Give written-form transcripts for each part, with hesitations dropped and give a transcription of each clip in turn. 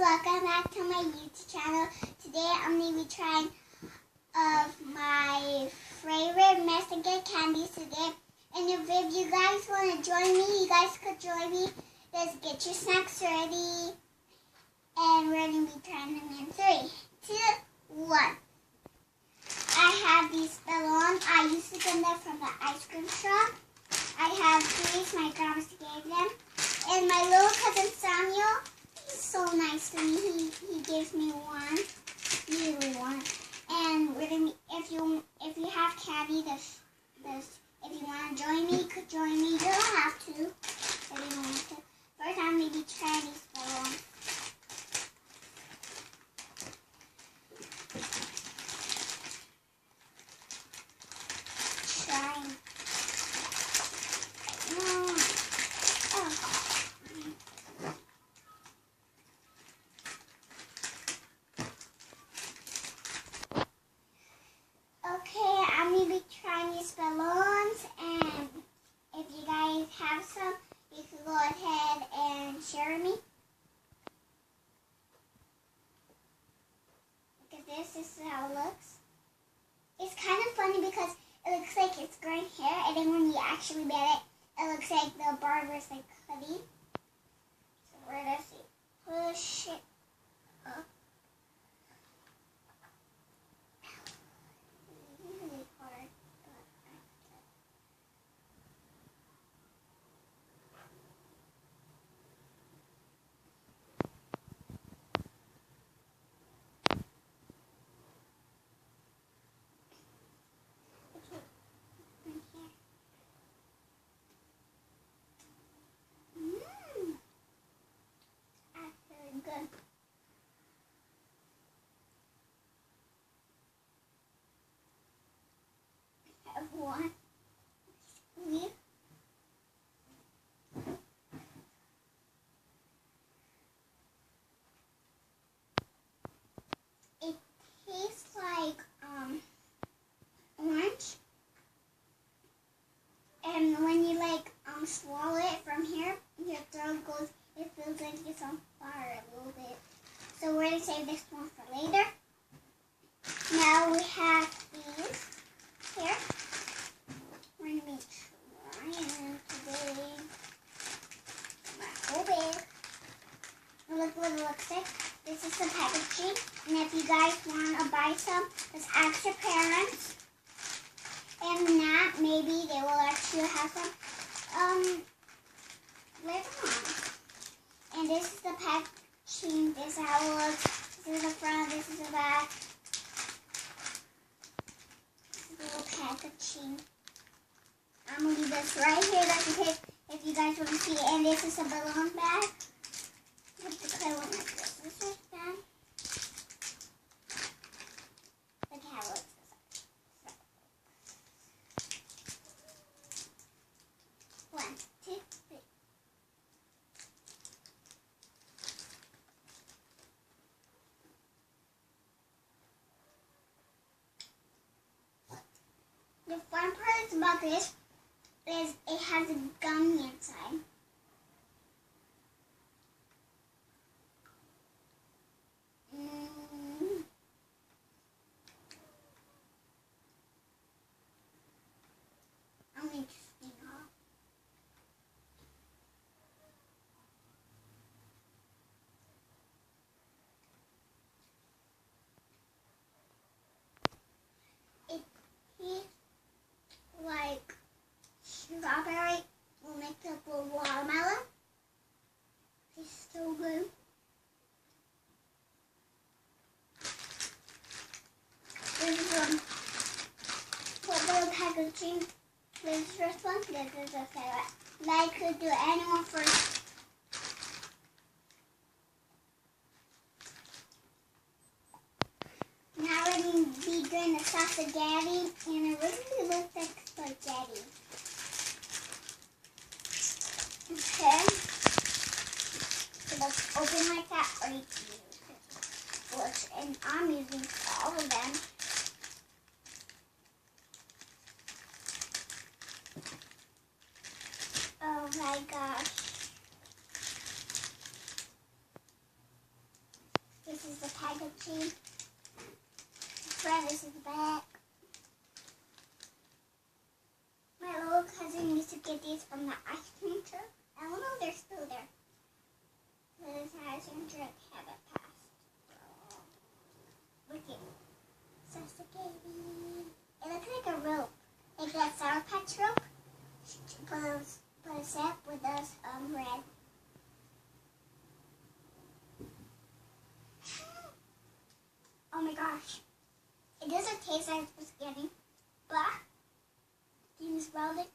welcome back to my YouTube channel. Today I'm going to be trying my favorite Mexican candies today. And if you guys want to join me, you guys could join me. Just get your snacks ready. And we're going to be trying them in 3, 2, 1. I have these balloons. I used to get them from the ice cream shop. I have these. My grandma gave them. And my little cousin Samuel, he's so nice to me. He gives me one, usually one. And if you have candy, if you want to join me, you could join me. You don't have to. If you don't want to. First, I'm going to be trying these balloons. Trying. Okay, I'm going to be trying these balloons, and if you guys have some, you can go ahead and share with me. Look at this. This is how it looks. It's kind of funny because it looks like it's growing hair, and then when you actually get it, it looks like the barber's like hoodie. So we're going to push it up. Really hard, good. I have one. Squeeze. It tastes like orange. And when you swallow it from here, your throat goes, it feels like it's on fire a little bit. So we're going to save this one for later. Now we have these here. We're going to be trying today. So big. Look what it looks like. This is the packaging. And if you guys want to buy some, just ask your parents. And not, maybe they will let you have some later on. And this is the packaging. This is how it looks. This is the front. This is the back. This is the little packaging. I'm going to leave this right here just in case if you guys want to see it. And this is a balloon bag. With the color like this. This is that. Look how it looks. One, two, three. The fun part about this is it has a gummy inside. I'm interesting, huh? It tastes like strawberry will make up with watermelon. It's so good. This is what little packaging. This is the first one. This is the favorite. I could do anyone first. Now we're going to be doing the spaghetti, and it really looks like spaghetti. Okay. So let's open like that, or you can use it. And I'm using all of them. Oh my gosh. This is the packaging. Front, this is the back. My little cousin used to get these from the ice cream truck. I don't know if they're still there. This ice cream truck haven't passed. Look at Sasuke. It looks like a rope. Like that Sour Patch rope. But a set with this red. Oh my gosh. It doesn't taste like spaghetti, but you smell it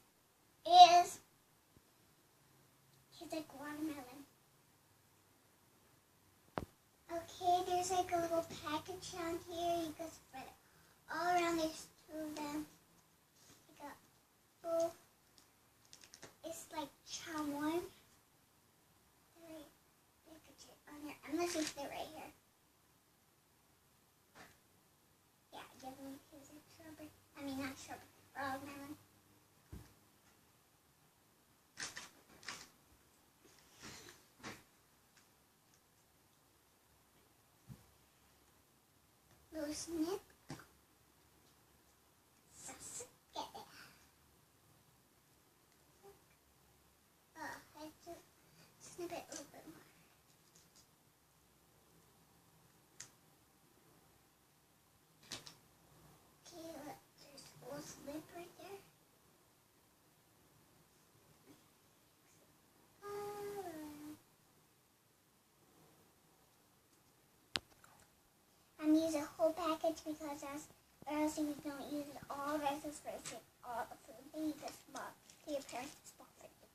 is tastes like watermelon. Okay, there's like a little package down here. You can spread it all around. There's two of them. You got both. It's like chamoy. Unless it's right here. Yeah, definitely tastes like strawberry. I mean, not strawberry. Watermelon. Little snip. Sasuke. Oh, I have to snip it a little bit more. Okay, look, there's a little snip right there. I'm using a whole package because else you don't use it all. That's just for all the food. They use this small to your parents small for you.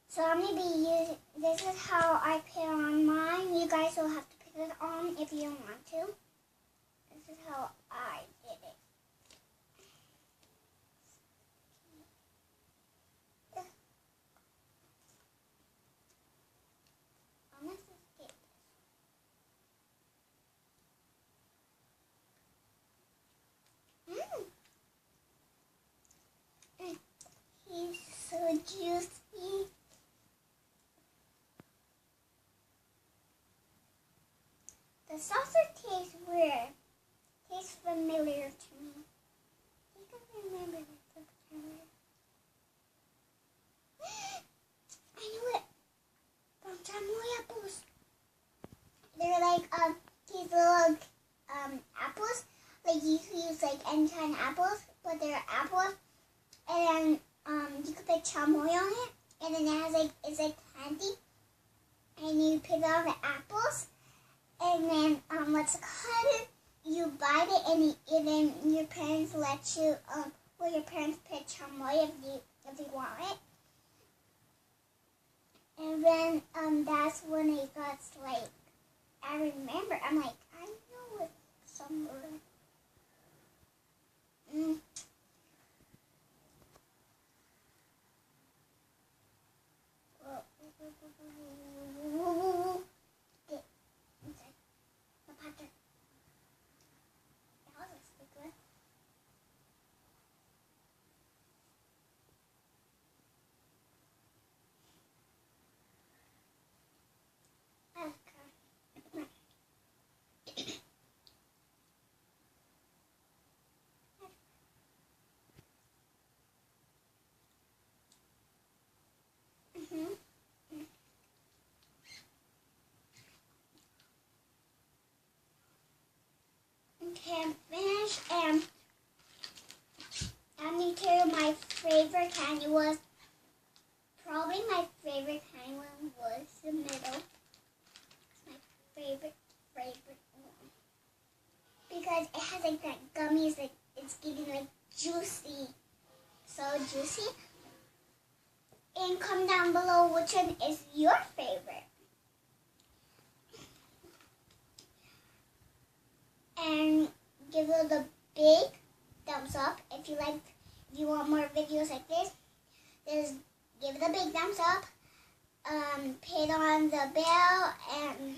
So I'm gonna be using. This is how I put on mine. You guys will have to put it on if you don't want to. This is how I did it. He's so juicy. The saucer tastes weird. Tastes familiar to me. I think I remember this camera. I knew it. From chamoy apples. They're like these little apples. Like you use like any kind of apples, but they're apples. And you could put chamoy on it, and then it has like it's like candy, and you put it on the apples, and then what's it called? You bite it, and then your parents let you your parents put chamoy if you want it, and then that's when it got like I remember I'm like I know it somewhere. Get inside the potter. That was a sticker. Okay, I'm finished, and let me tell you my favorite candy was, probably my favorite candy one was the middle. It's my favorite one. Because it has like that gummies, like it's getting like juicy, so juicy. And comment down below which one is your favorite. And give it a big thumbs up if you want more videos like this. Just give it a big thumbs up. Hit on the bell and